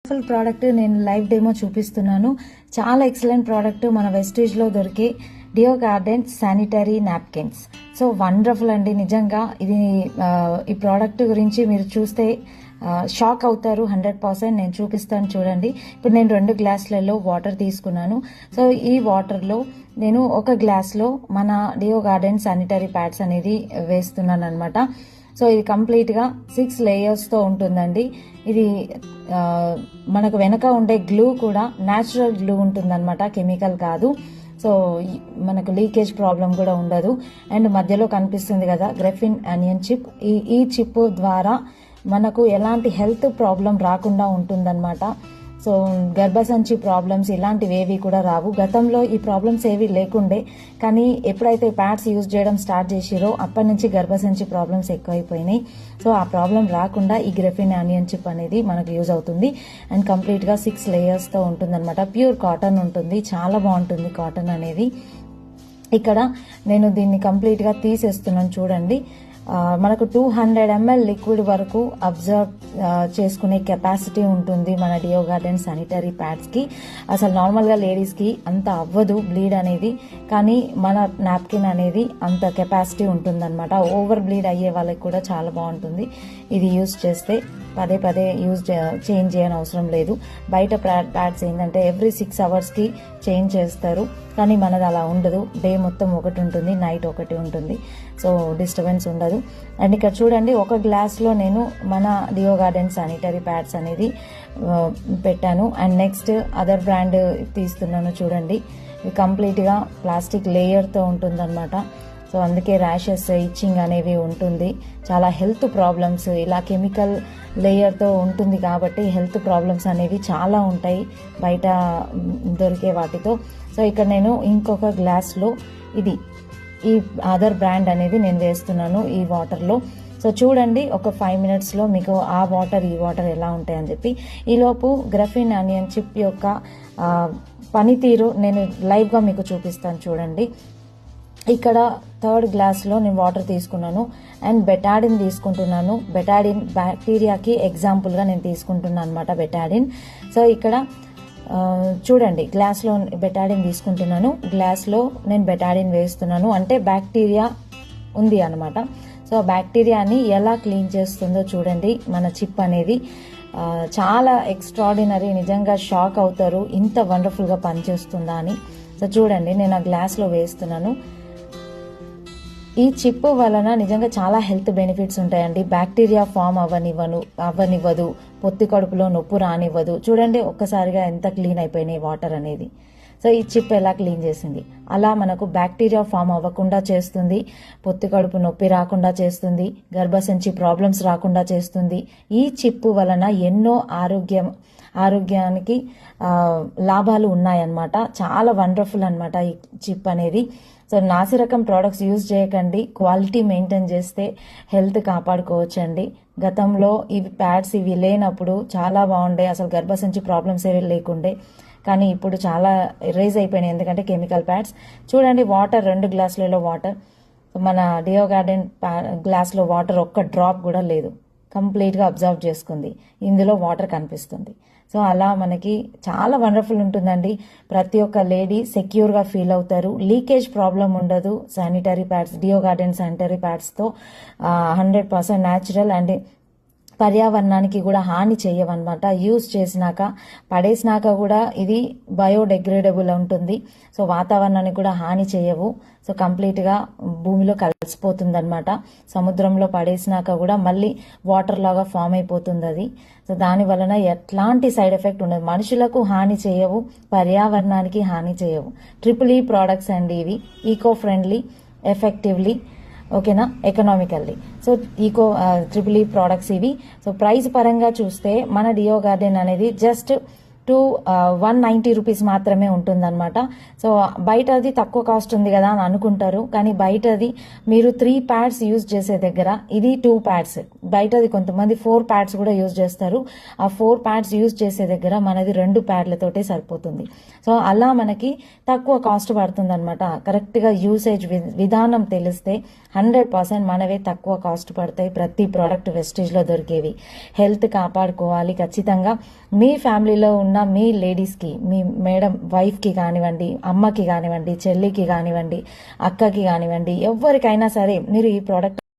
Full product నేను live demo చూపిస్తున్నాను. చాలా ఎక్సలెంట్ ప్రోడక్ట్ మన వెస్టేజ్లో దొరికే deo garden sanitary napkins. So wonderful అండి, నిజంగా ఇది ఈ ప్రోడక్ట్ గురించి మీరు చూస్తే షాక్ అవుతారు 100%. నేను చూపిస్తాను చూడండి. ఇప్పుడు నేను 2 గ్లాసులలో వాటర్ తీసుకున్నాను. సో ఈ వాటర్లో నేను ఒక గ్లాస్లో మన డియో గార్డెన్ శానిటరీ ప్యాడ్స్ అనేది వేస్తున్నాను అనమాట. సో ఇది కంప్లీట్గా 6 లేయర్స్తో ఉంటుందండి. ఇది మనకు వెనక ఉండే గ్లూ కూడా న్యాచురల్ గ్లూ ఉంటుందన్నమాట, కెమికల్ కాదు. సో మనకు లీకేజ్ ప్రాబ్లం కూడా ఉండదు. అండ్ మధ్యలో కనిపిస్తుంది కదా గ్రెఫిన్ ఆనియన్ చిప్, ఈ చిప్ ద్వారా మనకు ఎలాంటి హెల్త్ ప్రాబ్లం రాకుండా ఉంటుందన్నమాట. సో గర్భసంచి ప్రాబ్లమ్స్ ఇలాంటివి ఏవి కూడా రావు. గతంలో ఈ ప్రాబ్లమ్స్ ఏవి లేకుండే, కానీ ఎప్పుడైతే ప్యాడ్స్ యూజ్ చేయడం స్టార్ట్ చేసిరో అప్పటి నుంచి గర్భసంచి ప్రాబ్లమ్స్ ఎక్కువైపోయినాయి. సో ఆ ప్రాబ్లం రాకుండా ఈ గ్రెఫిన్ ఆనియన్ చిప్ అనేది మనకు యూజ్ అవుతుంది. అండ్ కంప్లీట్గా 6 లేయర్స్తో ఉంటుందన్నమాట. ప్యూర్ కాటన్ ఉంటుంది, చాలా బాగుంటుంది కాటన్ అనేది. ఇక్కడ నేను దీన్ని కంప్లీట్గా తీసేస్తున్నాను చూడండి. మనకు 200 ml లిక్విడ్ వరకు అబ్జర్వ్ చేసుకునే కెపాసిటీ ఉంటుంది మన డియో గార్డెన్ శానిటరీ ప్యాడ్స్కి. అసలు నార్మల్గా లేడీస్కి అంత అవ్వదు బ్లీడ్ అనేది, కానీ మన నాప్కిన్ అనేది అంత కెపాసిటీ ఉంటుందన్నమాట. ఓవర్ బ్లీడ్ అయ్యే వాళ్ళకి కూడా చాలా బాగుంటుంది. ఇది యూజ్ చేస్తే పదే పదే చేంజ్ చేయని అవసరం లేదు. బయట ప్యాడ్స్ ఏంటంటే ఎవ్రీ 6 అవర్స్కి చేంజ్ చేస్తారు, కానీ మనది అలా ఉండదు. డే మొత్తం ఒకటి ఉంటుంది, నైట్ ఒకటి ఉంటుంది. సో డిస్టర్బెన్స్ ఉండదు. అండ్ ఇక్కడ చూడండి, ఒక గ్లాస్లో నేను మన డియో గార్డెన్ శానిటరీ ప్యాడ్స్ అనేది పెట్టాను. అండ్ నెక్స్ట్ అదర్ బ్రాండ్ తీస్తున్నాను చూడండి. ఇది కంప్లీట్గా ప్లాస్టిక్ లేయర్తో ఉంటుందన్నమాట. సో అందుకే ర్యాషెస్, ఇచ్చింగ్ అనేవి ఉంటుంది. చాలా హెల్త్ ప్రాబ్లమ్స్ ఇలా కెమికల్ లేయర్తో ఉంటుంది కాబట్టి హెల్త్ ప్రాబ్లమ్స్ అనేవి చాలా ఉంటాయి బయట దొరికే వాటితో. సో ఇక్కడ నేను ఇంకొక గ్లాస్లో ఈ అదర్ బ్రాండ్ అనేది నేను వేస్తున్నాను ఈ వాటర్లో. సో చూడండి, ఒక 5 minutesలో మీకు ఆ వాటర్ ఈ వాటర్ ఎలా ఉంటాయని చెప్పి. ఈలోపు గ్రెఫిన్ ఆనియన్ చిప్ యొక్క పనితీరు నేను లైవ్గా మీకు చూపిస్తాను చూడండి. ఇక్కడ 3rd గ్లాస్లో నేను వాటర్ తీసుకున్నాను అండ్ బెటాడిన్ తీసుకుంటున్నాను. బెటాడిన్ బ్యాక్టీరియాకి ఎగ్జాంపుల్గా నేను తీసుకుంటున్నాను అనమాట బెటాడిన్. సో ఇక్కడ చూడండి, గ్లాస్లో బెటాడిన్ తీసుకుంటున్నాను, గ్లాస్లో నేను బెటాడిన్ వేస్తున్నాను. అంటే బ్యాక్టీరియా ఉంది అనమాట. సో బ్యాక్టీరియాని ఎలా క్లీన్ చేస్తుందో చూడండి మన చిప్ అనేది. చాలా ఎక్స్ట్రాడినరీ, నిజంగా షాక్ అవుతారు ఇంత వండర్ఫుల్గా పనిచేస్తుందా అని. సో చూడండి, నేను ఆ గ్లాస్లో వేస్తున్నాను. ఈ చిప్ వలన నిజంగా చాలా హెల్త్ బెనిఫిట్స్ ఉంటాయండి. బ్యాక్టీరియా ఫామ్ అవ్వనివ్వదు, పొత్తి కడుపులో నొప్పు రానివ్వదు. చూడండి ఒక్కసారిగా ఎంత క్లీన్ అయిపోయినాయి వాటర్ అనేది. సో ఈ చిప్ ఎలా క్లీన్ చేసింది, అలా మనకు బ్యాక్టీరియా ఫామ్ అవ్వకుండా చేస్తుంది, పొత్తి కడుపు నొప్పి రాకుండా చేస్తుంది, గర్భసంచి ప్రాబ్లమ్స్ రాకుండా చేస్తుంది. ఈ చిప్ వలన ఎన్నో ఆరోగ్యానికి లాభాలు ఉన్నాయన్నమాట. చాలా వండర్ఫుల్ అనమాట ఈ చిప్ అనేది. సో నాసిరకం ప్రోడక్ట్స్ యూజ్ చేయకండి, క్వాలిటీ మెయింటైన్ చేస్తే హెల్త్ కాపాడుకోవచ్చండి. గతంలో ఇవి ప్యాడ్స్ ఇవి లేనప్పుడు చాలా బాగుండే, అసలు గర్భసంచి ప్రాబ్లమ్స్ ఏవి లేకుండే, కానీ ఇప్పుడు చాలా రైజ్ అయిపోయినాయి ఎందుకంటే కెమికల్ ప్యాడ్స్. చూడండి, వాటర్ 2 గ్లాసులలో వాటర్, మన డియో గార్డెన్ గ్లాస్లో వాటర్ ఒక్క డ్రాప్ కూడా లేదు, కంప్లీట్గా అబ్జర్వ్ చేసుకుంది. ఇందులో వాటర్ కనిపిస్తుంది. సో అలా మనకి చాలా వండర్ఫుల్ ఉంటుందండి. ప్రతి ఒక్క లేడీ సెక్యూర్గా ఫీల్ అవుతారు, లీకేజ్ ప్రాబ్లం ఉండదు. Sanitary pads, deo garden sanitary ప్యాడ్స్తో 100% న్యాచురల్ అండ్ పర్యావరణానికి కూడా హాని చేయవన్నమాట. యూజ్ చేసినాక పడేసినాక కూడా ఇది బయోడిగ్రేడబుల్ ఉంటుంది. సో వాతావరణానికి కూడా హాని చేయవు. సో కంప్లీట్గా భూమిలో కలిసిపోతుంది అనమాట. సముద్రంలో పడేసినాక కూడా మళ్ళీ వాటర్ లాగా ఫామ్ అయిపోతుంది అది. సో దాని వలన ఎట్లాంటి సైడ్ ఎఫెక్ట్ ఉండదు. మనుషులకు హాని చేయవు, పర్యావరణానికి హాని చేయవు. EEE ప్రోడక్ట్స్ అండి ఇవి. ఈకో ఫ్రెండ్లీ, ఎఫెక్టివ్లీ, ఓకేనా, ఎకనామికల్లీ. సో EEE ప్రోడక్ట్స్ ఇవి. సో ప్రైస్ పరంగా చూస్తే మన డియో గార్డెన్ అనేది జస్ట్ టు 190 రూపీస్ మాత్రమే ఉంటుందన్నమాట. సో బయట అది తక్కువ కాస్ట్ ఉంది కదా అని అనుకుంటారు, కానీ బయటది మీరు 3 ప్యాడ్స్ యూజ్ చేసే దగ్గర ఇది 2 ప్యాడ్స్, బయటది కొంతమంది 4 ప్యాడ్స్ కూడా యూజ్ చేస్తారు. ఆ 4 ప్యాడ్స్ యూజ్ చేసే దగ్గర మనది 2 ప్యాడ్లతోటే సరిపోతుంది. సో అలా మనకి తక్కువ కాస్ట్ పడుతుంది అనమాట. కరెక్ట్గా యూసేజ్ విధానం తెలిస్తే 100% మనవే తక్కువ కాస్ట్ పడతాయి. ప్రతి ప్రోడక్ట్ వెస్టేజ్లో దొరికేవి. హెల్త్ కాపాడుకోవాలి ఖచ్చితంగా. మీ ఫ్యామిలీలో ఉన్న మీ లేడీస్కి, మీ మేడం వైఫ్కి కానివ్వండి, అమ్మకి కానివ్వండి, చెల్లికి కానివ్వండి, అక్కకి కానివ్వండి, ఎవరికైనా సరే మీరు ఈ ప్రోడక్ట్